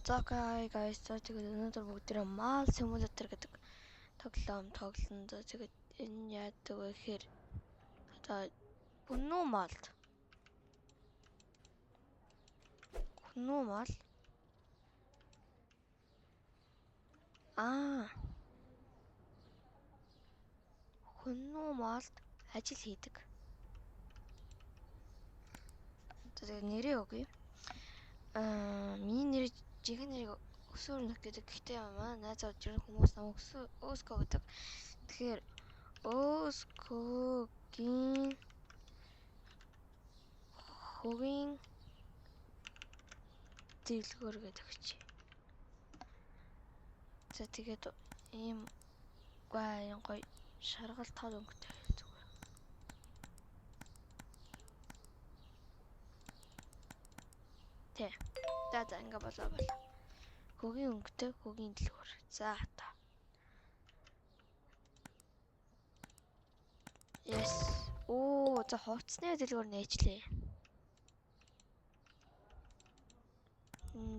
За guys, тэгээд өнөөдөр бүгдээрээ Mall Simulator гэдэг тоглоом тоглоно. За тэгээд энэ яадаг вэ гэхээр одоо Хүннүү Mall Хүннүү Mall-д ажил хийдэг. Тэгээд нэрээ өгье. Миний нэр жинхэнэ нэрийг Өсөөрнөх гэдэг. Гэхдээ манай найзууд жирэн хүмүүс намайг Өсгөө гэдэг. Тэгэхээр Өсгөөгийн хөгийн дэлгүүр гэдэг чи. За тэгээд ийм гоё шаргал тал өнгөтэй зүгээр. Тэ. За ингээ болоо. Хөгийн өнгөтэй хөгийн дэлгүүр. За та. Yes. За хувцсны дэлгүүр нээчлээ.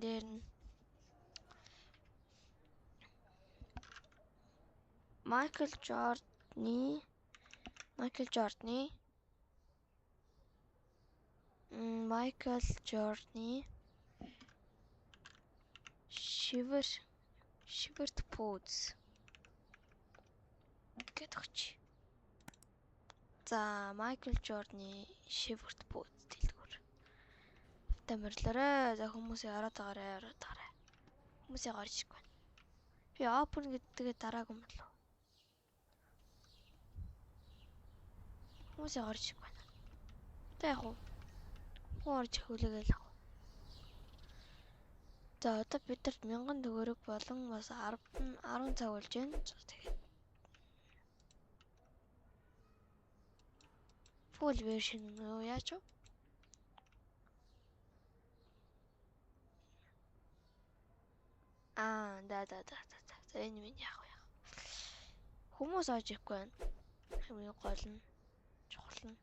Дээр нь Майкл Жордны Shivered Poods гэдэг чи. За Майкл Жордны Shivered Poods дэлгүүр. Тамирлаарай. За хүмүүсээ ороод байгаарай. Хүмүүсээ гарчихгүй байна. Би open гэдгээ дараагүй юм болов. Хүмүүсээ гарчихгүй байна. Тэ яг уу. Орж хөлөгээл яг. За одоо бидэрт 1000 төгрөг болон бас 10 цаг болж байна. Тэгээд full version нөө яач вэ? За энэ минь яах вэ? Хүмүүс орж ирэхгүй байна. Хамгийн гол нь чухал нь.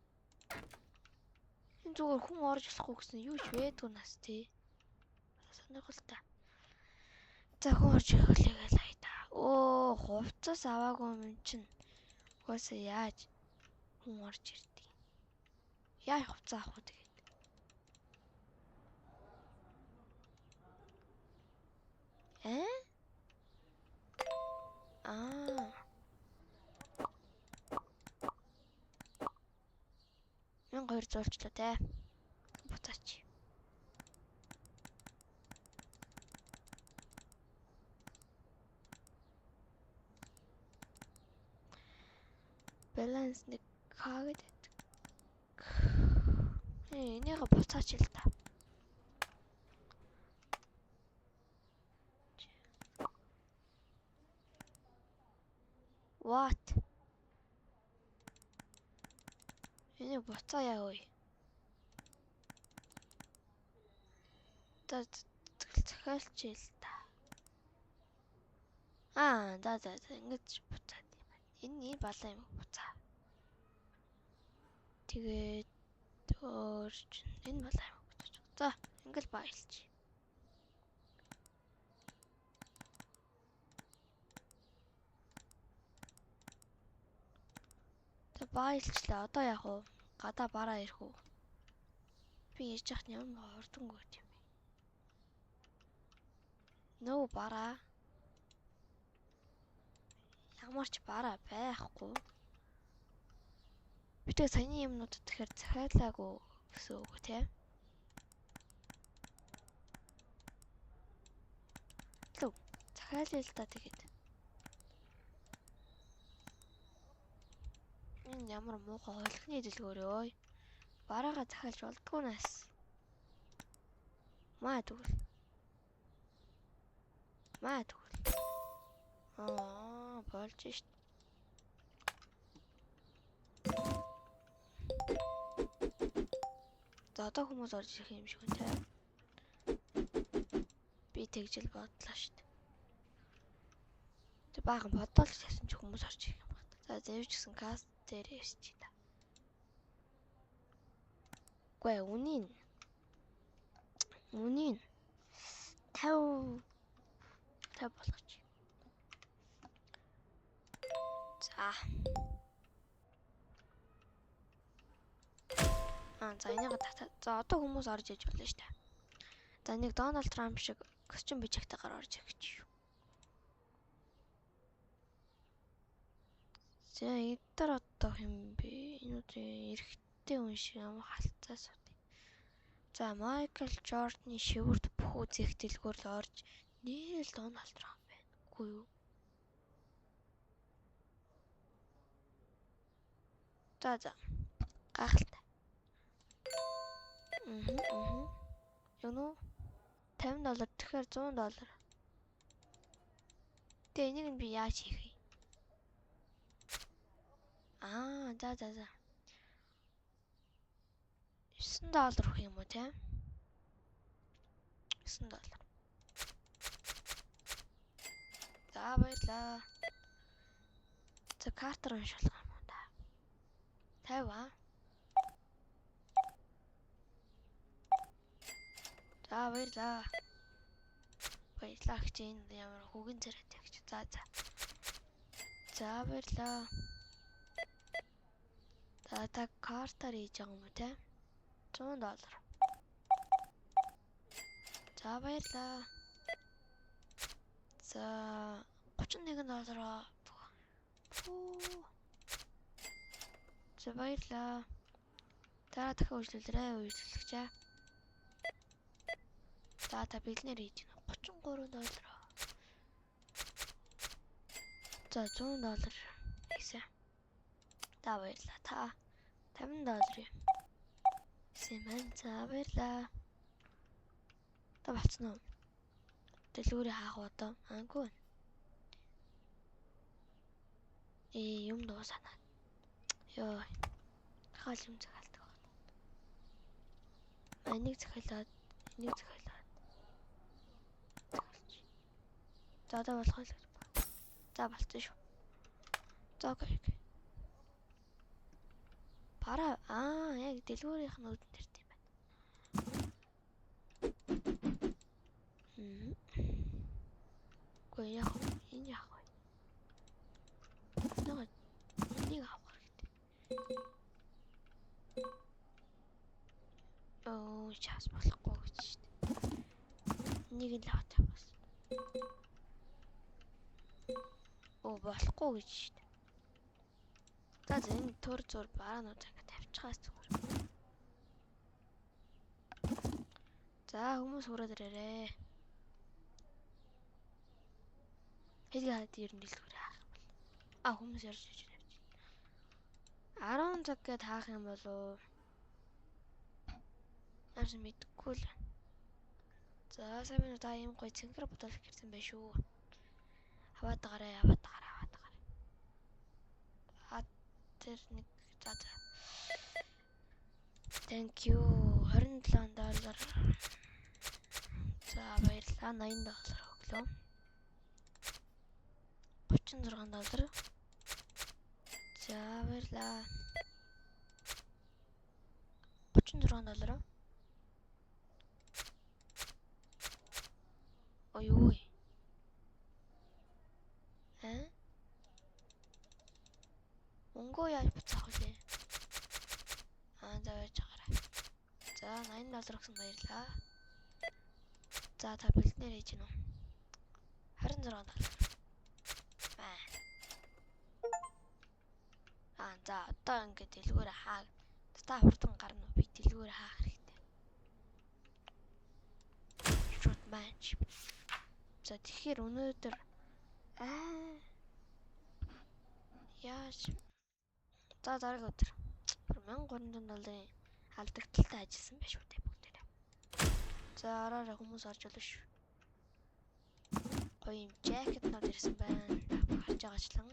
Энэ зүгээр хүн орж болохгүй гэсэн юу ч байдгүй нас тий. Сонирхолтой. За хүн орж ирэхлээр л хайда. Хувцас аваагүй юм чинь. Угаасаа яаж хүн орж ирдэг. Яа хувцас авах вэ тэгээд. Мен 200 ч л те. Буцаач. Баланс нэг хаагаад байдаг. Энийгээ буцаач л та. What? Энийг буцаа яа вэ? Захиалч л та. За ингэж буцаад юм байна. Энэ балаа юм буцаа. Тэгээд энэ балаа юм буцаач. За ингээл баялч. Баялчлаа. Одоо яг уу гадаа бараа ирэх үү? Би ирж яхад нь ямар хурдангуй юм бэ? Нөө бараа. Ямар ч бараа байхгүй. Би тэгээ саяны юмнуудад тэгэхээр захиалаагүй гэсэн үг тийм. Лөө захиалъя л да тэгээд. Энэ ямар муухай холхны дэлгүүр өө. Бараагаа захиалж болдгоо нас. Маа тэгвэл. Болж шít. За одоо хүмүүс орж ирэх юм шиг байна тийм. Би тэгжэл бодлоо шít. Тэг баахан бодоол гэсэн чи хүмүүс орж ирэх юм байна. За зэвч гэсэн каст дээр ирч та. Үгүй үнийн 50 Йоо. Та болгоч. За. За энийг за одоо хүмүүс орж иж болно шүү дээ. За нэг Дональд Трамп шиг костюм бичигтэйгээр орж ирэх гэж. За эдгээр одоо хэм бэ? Энэ үгүй эрэгтэй хүн шиг ямар халцаас үү. За Майкл Джорданы шивэрт бүх үзэх дэлгүүр л орж нийл Дональд Трамп байна. Үгүй юу? За. Гайхалтай. Юу нөө? $50 тэгэхээр $100. Тэгээ энийг нь би яаж хийх вэ? За. $9 өгөх юм уу те? $9. За баярлаа. За картер уншуулах юм уу та? 50. За баярлаа. Баярлаа гэж энэ ямар хөгийн царайтай гэж. За баярлаа. За та картаар хийж байгаа юм уу те? $100. За баярлаа. За $31. За баярлаа. Дараа дахин үйлчлүүлэгчээ. За та бэлнээр хийж гэнэ. $33. За $100 хийсэн. За баярлаа. Та $50 юм. Симэн за баярлаа. Та болцсон уу? Дэлгүүрийн хаах одоо. Анггүй. Юм дуусана. Йоо. Хал юм захиалдаг байна. Энийг захиалаад. За одоо болох л. За болцсон шүү. За окей. Пара яг дэлгүүрийнх нь үүдэн дээр тийм байна. Гэхдээ яг энэ яг бай. Энийг авах хэрэгтэй. Час болохгүй гэж шүү дээ. Энийг л авах бас. Болохгүй гэж шүү дээ. За энэ төр зур бараанууд ингэ тавьчихаас зүгээр. За хүмүүс хүрээд ирээрээ. Хэдийгээр ер нь дэлгүүр хаах юм бол. Хүмүүс ярьж явж байна. 10 цаг гээд хаах юм болов. Яаж мэдгүй л. За сайн та ийм гоё цэнхэр бодол хэрсэн байх шүү. Хаваад гараа. Тэр нэг за. Thank you. $27. За баярлаа. $80 өглөө. $36. За баярлаа. $36. Юу вэ? Мөнгөө яаж буцаах вэ? За байж байгаарай. За $80 гэсэн баярлаа. За та бэлтнээр хийж гинэ үү? $26. За одоо ингэ дэлгүүрээ хааг. Та хурдан гарна уу? Би дэлгүүрээ хаах хэрэгтэй. Шууд матч. За тэгэхээр өнөөдөр яаж за дараагийн өдөр $1300 алдагдaltaй ажилласан байх шүү дээ бүгдээрээ. За араараа хүмүүс орж олно шүү. Гоё юм жакетнууд ирсэн байна. Харж байгаачлан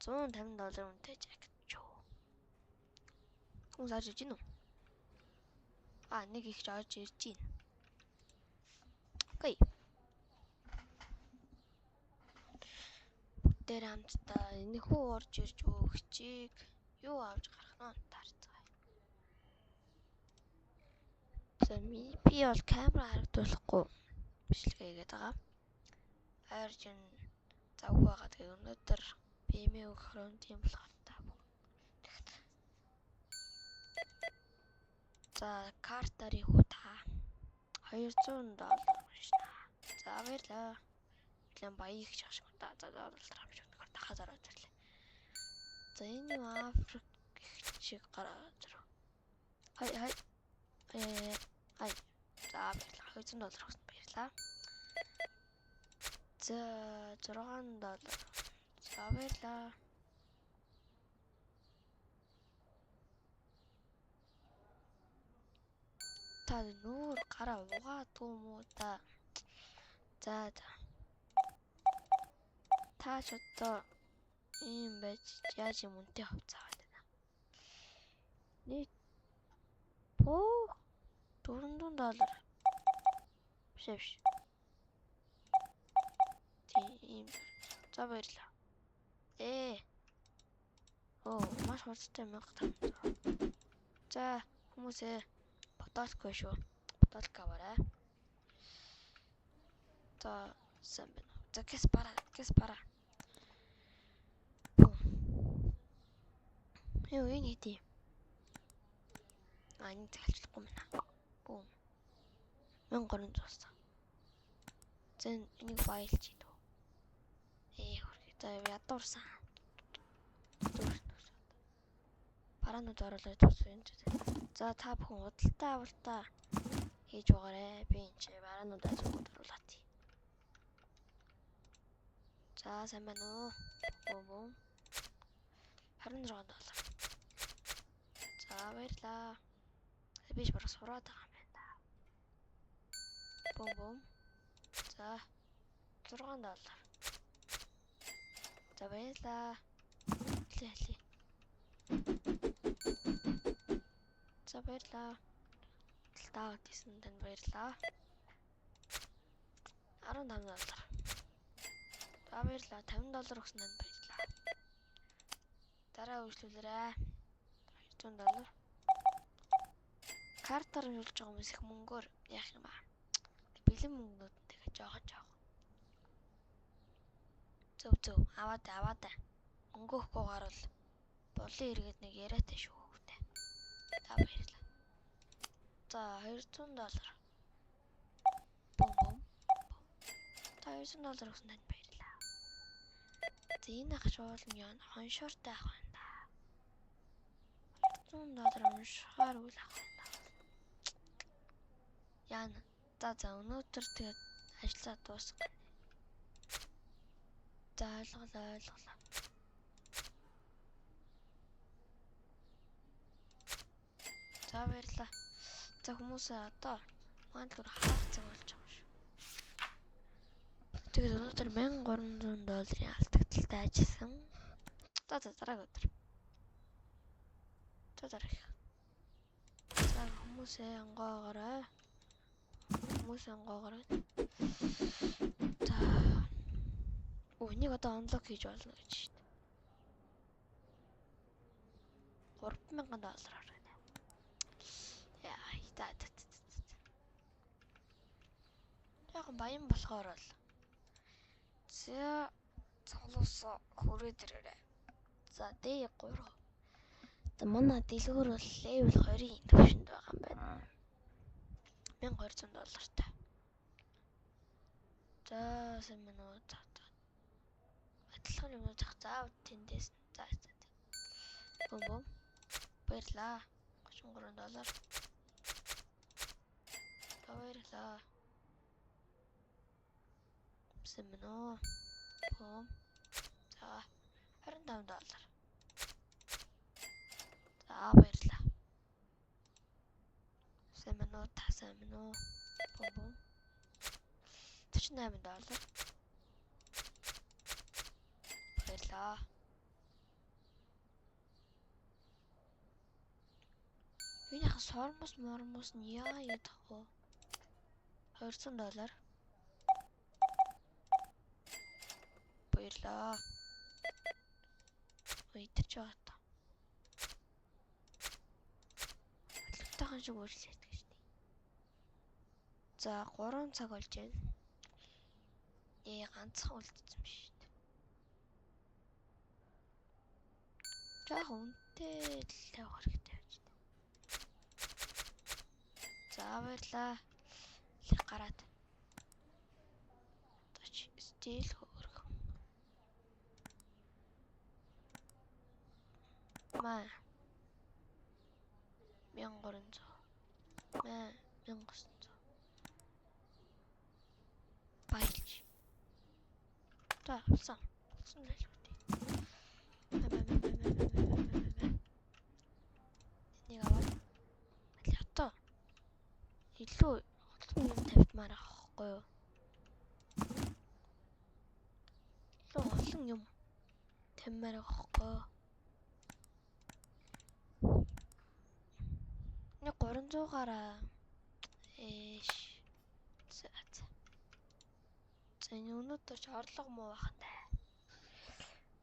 $150 үнэтэй жакет чөө. Хүмүүс орж иж гин үү? Нэг их орж ирж гин. Окей. Дээр хамтдаа энэхүү орж ирж өгчийг юу авч гарах нь таарцгаая. За би бол камера харагдуулахгүй. бичлэгээ хийгээд байгаа. Орigin завгүй байгаа. Тэгээ өнөөдөр BMW Chrome тийм болохоор та. За картаар их уу та. $200 уншна. За баярлаа. Билэн баяа их шаш та. За доллар авч өнөхөр дахиад ороод ирлээ. За энэ юу Африк шиг гараад зэр. Хай. За баярлаа. $200 өгсөн баярлаа. За $6. За баярлаа. Та нүүр гараа угаадгүй мүү та. За та ч одоо ийм байж яаж юм үнтэй хувцаагаад байна. Нийт $400. Биш. Тийм. За баярлаа. Маш хурцтай 1500. За хүмүүсээ Ботолко шүү. Ботолко аваарай. За сайн байна. За кэс пара. Юу энэ хэдий? Энэ залчлахгүй байна. 1300. За энийг байлж идв. За ядуурсан. Паранууд оруулаад туссан. За та бүхэн худалдаа авалтаа хийж байгаарэ. Би энэ чи парануудаа зөвхөн оруулаад. За сайн байна уу? $26. За баярлаа. Би ч барах сураад байгаа юм байна. За $6. За баярлаа. Хэлээ. За баярлаа. Талтаа гэсэн танд баярлаа. $15. За баярлаа. $50 өгсөн танд баярлаа. Дараа үйлчлүүлээрэй. $200. Картаар нь үлж байгаа хүмүүс их мөнгөөр яах юм аа. Бэлэн мөнгнүүд тэгээ жоохоо. Зөв аваад. Өнгөөхгүйгээр бол булын иргэд нэг яриатай шүү хөөтэй. Та баярлаа. За $200. Та $200 өгсөн танд баярлаа. За энэ ах шуулн яа хоншоортой ах байна да. $200 уншихаар үл ах байна. Яана. За өнөөдөр тэгээд ажиллаа дуусгах. За ойлголоо. За баярлаа. За хүмүүсээ одоо манлуур хаах цаг болж байгаа шүү. Тэгээд өнөөдөр $1300 алдагдaltaй ажилласан. За дараагийн өдөр. За дараах. За хүмүүсээ ангоогоорой. За энийг одоо unlock хийж болно гэж шүү дээ. $3000 орно. Яг баян болохоор бол. За цолоосоо хүрээд ирээрэй. За D3. За манай дэлгүүр бол level 20-ийн төвшөнд байгаа юм байна. $1200 тай. За сайн мэн үү. Адилхан юм зах заав тэндээс. За. Баярлаа. $33. Баярлаа. Сайн мэн үү. За $25. За баярлаа. Сайн мэн үү. $48. Баярлаа. Юуных сормос нь яа ядах вэ? $200. Баярлаа. Идэж байгаа та. Атлантайхан шиг үйлчлээд гэж тий. За 3 цаг болж байна. Ганцхан үлдсэн биш шүү дээ. Жаахан үнэтэй л тавих хэрэгтэй байж дээ. За баярлаа. Лэг гараад. Тач стил хөргөн. Маа 1300. Маа 1900. Баярлж. За болсон. Болсон л үү. Энийг аваад ятаа илүү олон юм тавьдмаар авахгүй юу? Илүү олон юм тавьмаар авахгүй юу? Нэг 300 гараа. Эш. За. За энэ өнөөдөр ч орлого муу бахантай.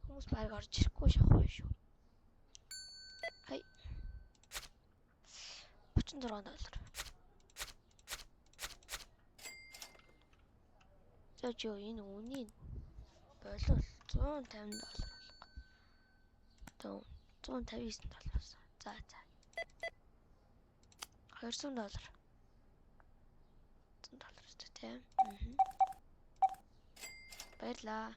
Хүмүүс баг орж ирэхгүй шахав шүү. Хай. $36. За жоо энэ үнийг болов $150 болох. $159. За. $200. $100 өстэй тийм. Баярлаа.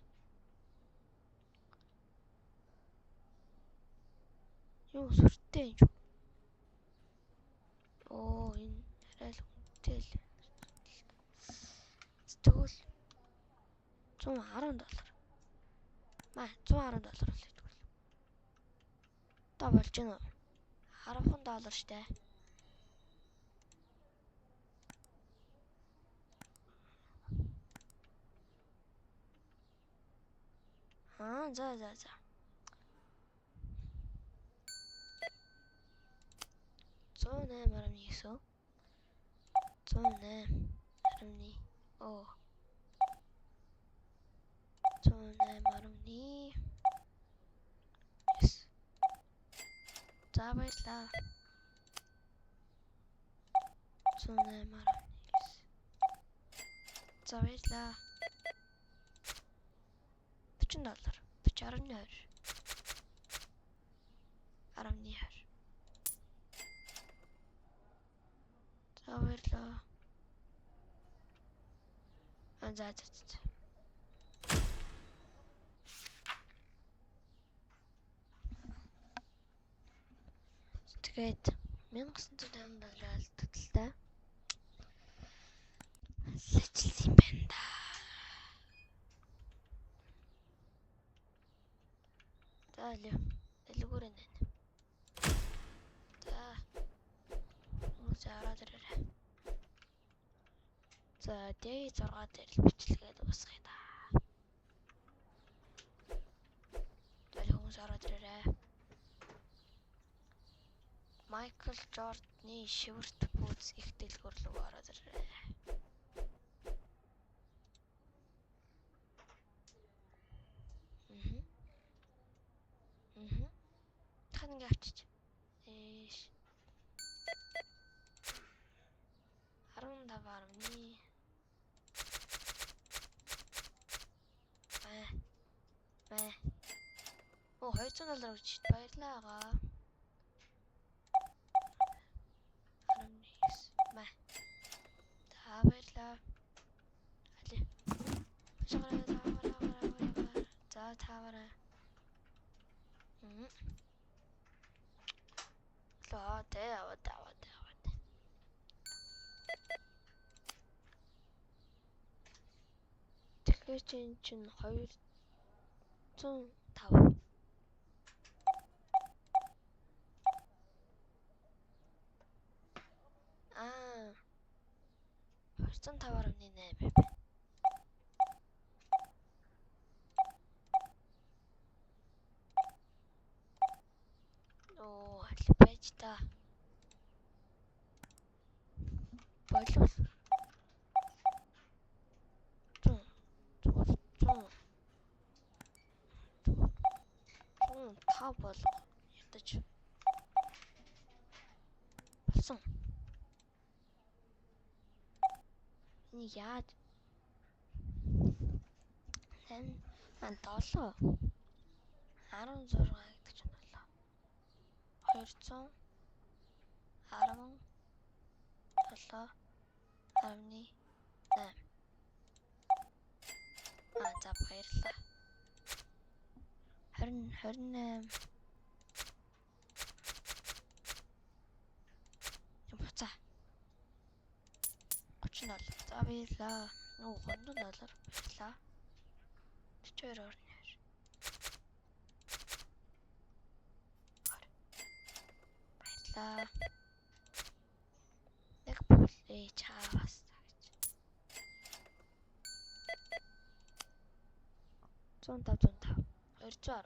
Юу сүртэй юм. Оо энэ арай л үнэтэй л. Тэгвэл $110. Маа $110 л тэгвэл. Та болж гэнэ үү? $10 штэ. За. 108.9. 108.9. Оо. 108.9. Yes. За баярлаа. 108.9. За баярлаа. $40. $12. 12. За баярлаа. За. Тэгээд $1950 алддаг л та. Сэжлсэн юм байна да. За элгүүрэн байна. За. Хүмүүс ороод ирээрэй. За дэй 6 дээр л бичлэгээд уусгая да. За хүмүүс ороод ирээрэй. Майкл Жордны шивэрт бүүц их дэлгүүр рүү ороод ирээрэй. Тань ингээ авчиж. Эш. 15.1. Оо $200 өгч баярлаа. 19. Та баярлаа. Али. За таваарай. Лоо тэ аваад. Тэгэхээр чинь 205. 205.8 байна. Оо, байж та. Болов. 105 болго. Ядаж. Болсон. Яад. Эн 7 16 гэдэг чинь болоо. 217 18. За баярлаа. 20 28 буцаа. 30 доллар. За баярлаа. $3 баярлаа. 42 орны. Баярлаа. Нэг бүлээ чаавас гэж. 105 210.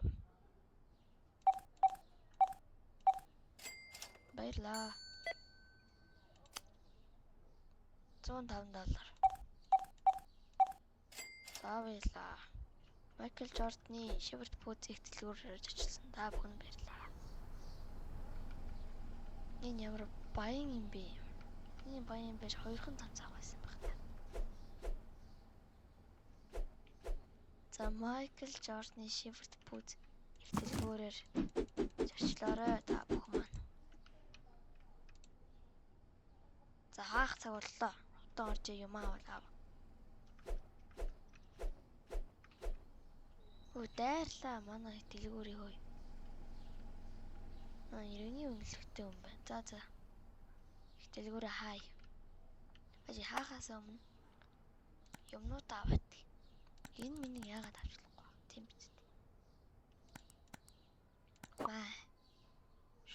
Баярлаа. $105. За баярлаа. Майкл Жордны Шивэрт пүүзийг дэлгүүрээр ажилласан та бүхэн баярлаа. Энэ ямар баян юм бэ? Энэ баян байж хоёрхан танцаах байсан байна. За Майкл Жордны Шивэрт пүүз дэлгүүрээр ажиллаарай та бүхэн маань. За хаах цаг боллоо. Хутан орж юм аа. Дайрлаа манай дэлгүүрийг хөөе. Иргэний үнэлэхтэй юм байна. За. Их дэлгүүрээ хай. Ажи хаахаас өмнө юмнууд аваад. Энэ миний яагаад авчлахгүй. Тийм биз дээ.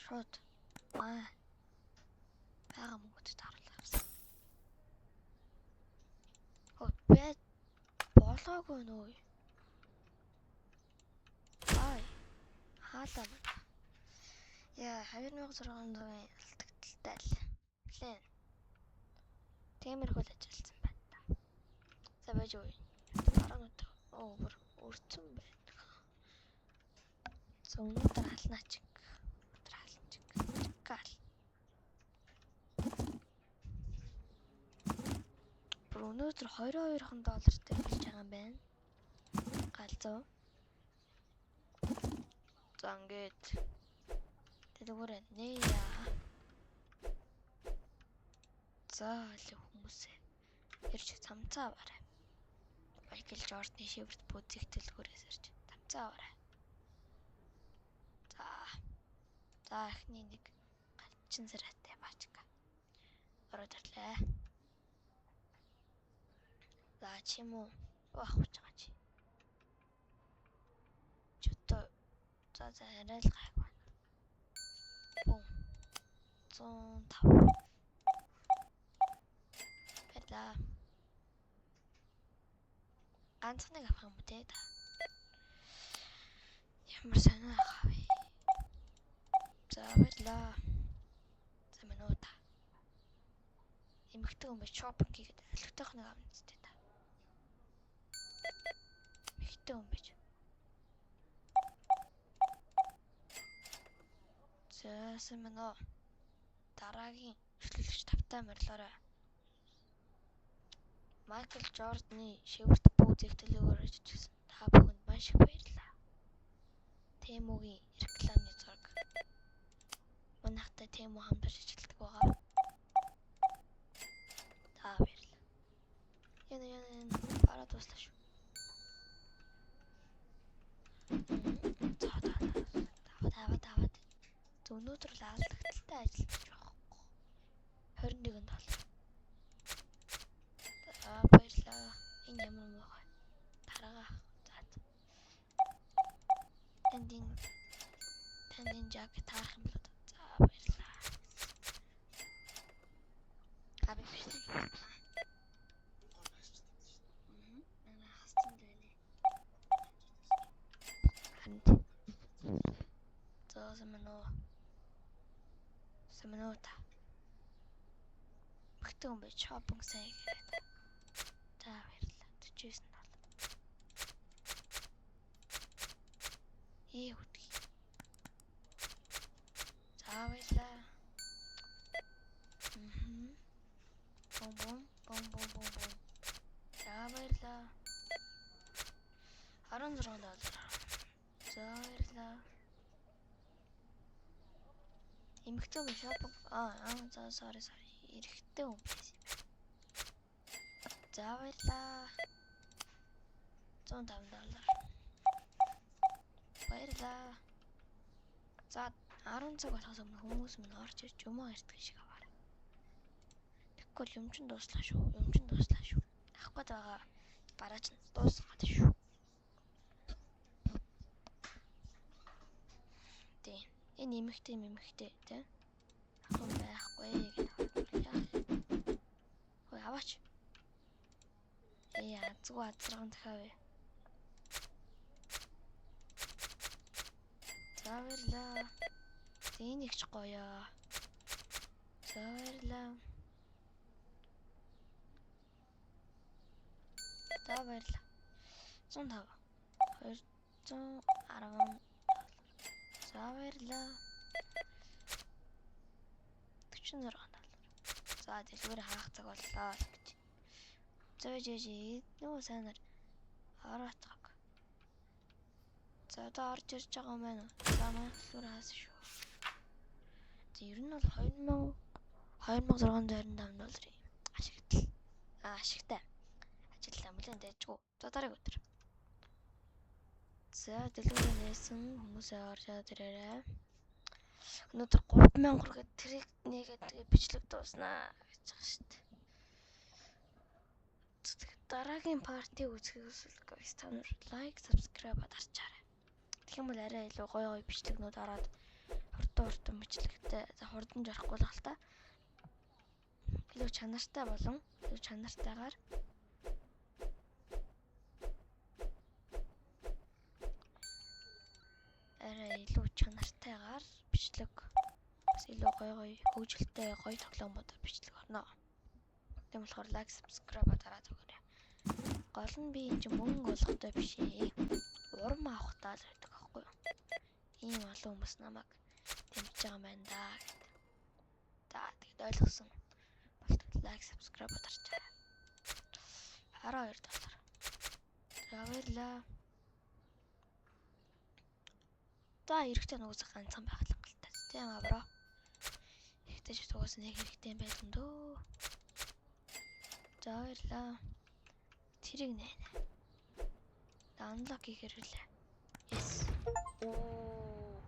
Шууд. Бага мөнгөд таруулаа авсан. Бэд болоогүй нөө. Хаалаа мөн. Яа, 2600 алдагдaltaй л. Плэн. Тиймэрхүү л ажилласан байна та. За байж уу. Баруунууд бүр өрцөн байна. Өнөөдөр халнаач. Гал. Бүр өнөөдөр $22,000 болж байгаа юм байна. Галзуу. За ингээд дэлгүүрээ нээ яа. За л хүмүүсээ ирж цамцаа аваарай. Майкл Жордны Шивэрт пүүзийг дэлгүүрээс ирж цамцаа аваарай. За эхний нэг галчин сарайтай баачка. Ороод ирлээ. За чим үү? Авах гэж байгаа чи. Чөтөө. За арай л гайг байна. 105. Баярлаа. Ганцхан нэг авах юм те та. Ямар сонио авъя. За баярлаа. За мөн уу та. Эмэгтэй хүн байж шопинг хийгээд алхтайх нэг авна зү та. Эмэгтэй хүн байж. За мөн уу. Дараагийн хөтлөгч тавтай морилоорой. Майкл Жордны Шивэрт пүүзийг дэлгүүрээр ажилласан та бүхэнд маш их баярлалаа. Тэмүгийн рекламны зураг. Манайхтай Тэмү хамтарч ажилладаг байгаа. Та баярлалаа. Энэ бараа дуслаа шүү. Таваад. Өнөөдөр л алдагдaltaй ажиллаж байгаа. $21. За баярлалаа. Энэ ямар муу вэ? Тараагаа. За. Тандин жакет таах юм болоо. За баярлалаа. Хаби биш. Хастан дэнэ. За Саманута. Бахтан хүн байж шопинг сайн хийгээд. За баярлалаа. $49. Хөтгий. За баярлалаа. Бом. баярлаа. 16 доллар. За баярлаа. Эмэгтэй хүн шопинг за sorry. Эрэгтэй хүн байсан юм байна. За баярлаа. 105 доллар. Баярлаа. За 10 цаг болохоос өмнө хүмүүс минь орж ирж юмаа ирдэг шиг аваарай. Тэгвэл юм чин дуслаа шүү. Авах гээд байгаа бараа чинь дуусгаад шүү. Тэ. Энэ эмэгтэй тий. Ахын байхгүй гэж хөөе аваач. Азгүй азраган дахиавэ. За баярлаа. Энэ ихч гоё. За баярлаа. За баярлаа. 105. 210. За баярлаа. 46 доллар. За дэлгүүр хаах цаг боллоо гэж. Зөөж нөгөө сайнаар ороотгоо. За одоо орж ирж байгаа юм байна уу? За маань дэлгүүр хаас шүү. За ер нь бол 2625 долларын ашигтай. Ажилтаа мүлэн дэжгүй. За дараагийн өдөр. За дэлгүүр нээсэн хүмүүсээ орж ирээрээ. Өнөөдөр 3000 хүргээд трик нэгээд бичлэг дууснаа гэж байгаа шүү дээ. Дараагийн партиг үзэхээс guys та нар лайк, subscribe дарчаарай. Тэгэх юм бол арай илүү гоё бичлэгнүүд ороод хурдан бичлэгтэй хурдан жарахгүй л хальта. Илүү чанартай болон илүү чанартайгаар арай илүү чанартайгаар бичлэг бас илүү гоё хөгжилтэй гоё тоглоомуудаар бичлэг орно. Тийм болохоор лайк, subscribe дараад өгөөрэй. Гол нь би энэ чинь мөнгө олохтой биш ээ. Урам авахтаа л байдаг аахгүй юу? Ийм олон хүмүүс намайг дэмжиж байгаа юм байна да гэдэг. За тэгэд ойлгосон. Болтол лайк, subscribe дарчаарай. 12 доллар. За баярлаа. За эрэхтэй нугасах ганцхан байх л ангалттай. Тийм аа бро. Эрэхтэй ч угаас нэг эрэхтэй юм байх юм дөө. За баярлаа. Тэрийг нэ. Unlock хийхэрүүлээ. Yes. Оо.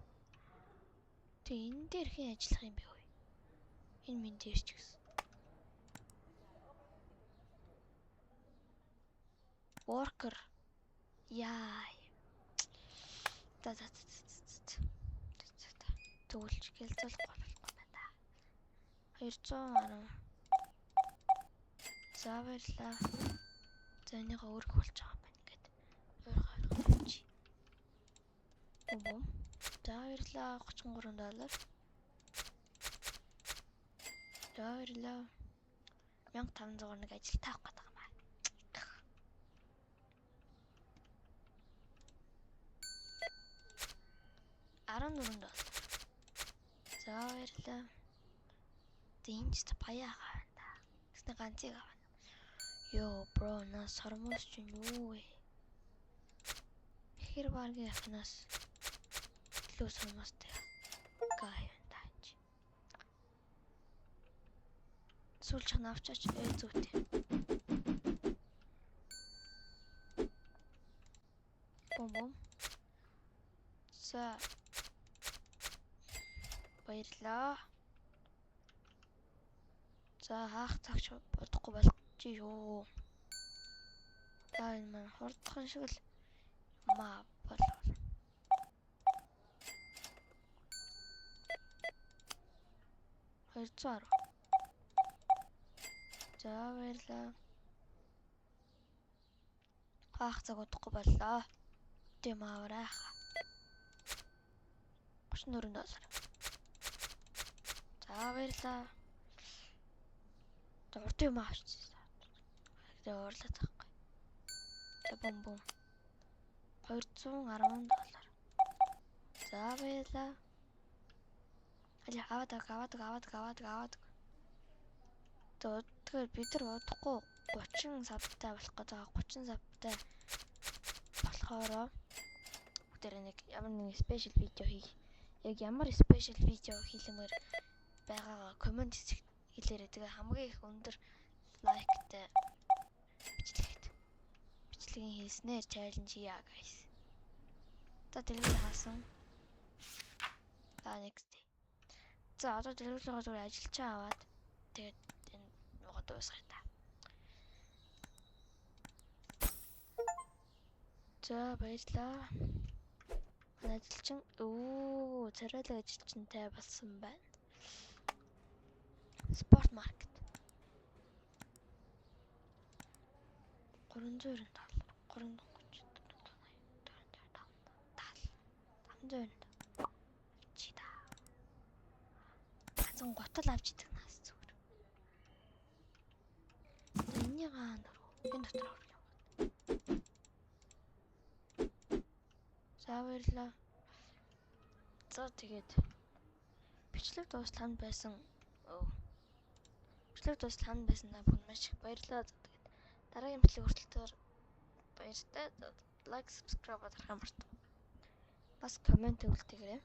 Тэ энэ дээр хэн ажиллах юм бэ вэ? Энэ минь дээр ч гэсэн. Worker. Яа. За. Төгөлж гэлзүүлэхгүй болохгүй байна. 210. За баярлаа. За энийгээ өөрөх болж байгаа юм байна ингээд. Ойрхон чи. Бом. За баярлаа 33 доллар. За баярлаа. 1501 ажил таах гэдэг юм аа. 14 доллар. За баярлаа. Дэнчт баяа гавна. Тэсний ганцыг авна. Йоо бро нас сормос чинь юу вэ? Хэр баргийн ахнаас илүү сормостой. Гайвантаач. Сүүлч навчаач зүйтэй. Бом. За баярлаа. За хаах цагч бодохгүй болгоч юу. За энэ маань хурдхан шиг л маа болов. Хайрцаар. За баярлаа. Хаах цаг бодохгүй боллоо. Тийм аврах. 34 доллар. За баярлаа. Урд юм авчихсан. Тэгээ уурлаад байхгүй. Тэгээ бом. 210 доллар. За баярлаа. Али аваад. Тэгээд бид нар удахгүй 30 сабтай болох гэдэг. 30 сабтай болохоор бүгдээрээ нэг ямар нэг спешиал видео хийх. Яг ямар спешиал видео хийлэмээр байгаагаа комент хэлээрэй. Тэгээ хамгийн их өндөр лайктай бичлэгийн хийснээр чаленж хийя guys. За тэрийг хаасан. За next. За одоо дэлгүүрийнхээ зүгээр ажилчаа аваад тэгээд энэ нугаа дуусгая та. За баярлаа. Ажилчин царайлаг ажилчинтай болсон байна. Спорт маркет. 397 330 500 чида. Газан готол авч идэх нас зүгээр. Энэний гаан энэ дотор орох юм. За баярлаа. За тэгээд бичлэг дуслаханд байсан. Бичлэг дуслаханд байсан та бүхэн маш их баярлалаа. Тэгээд дараагийн бичлэг хүртэл баяртай. Лайк, subscribe дарахаа мартав. Бас комент өгөлтөөрэй.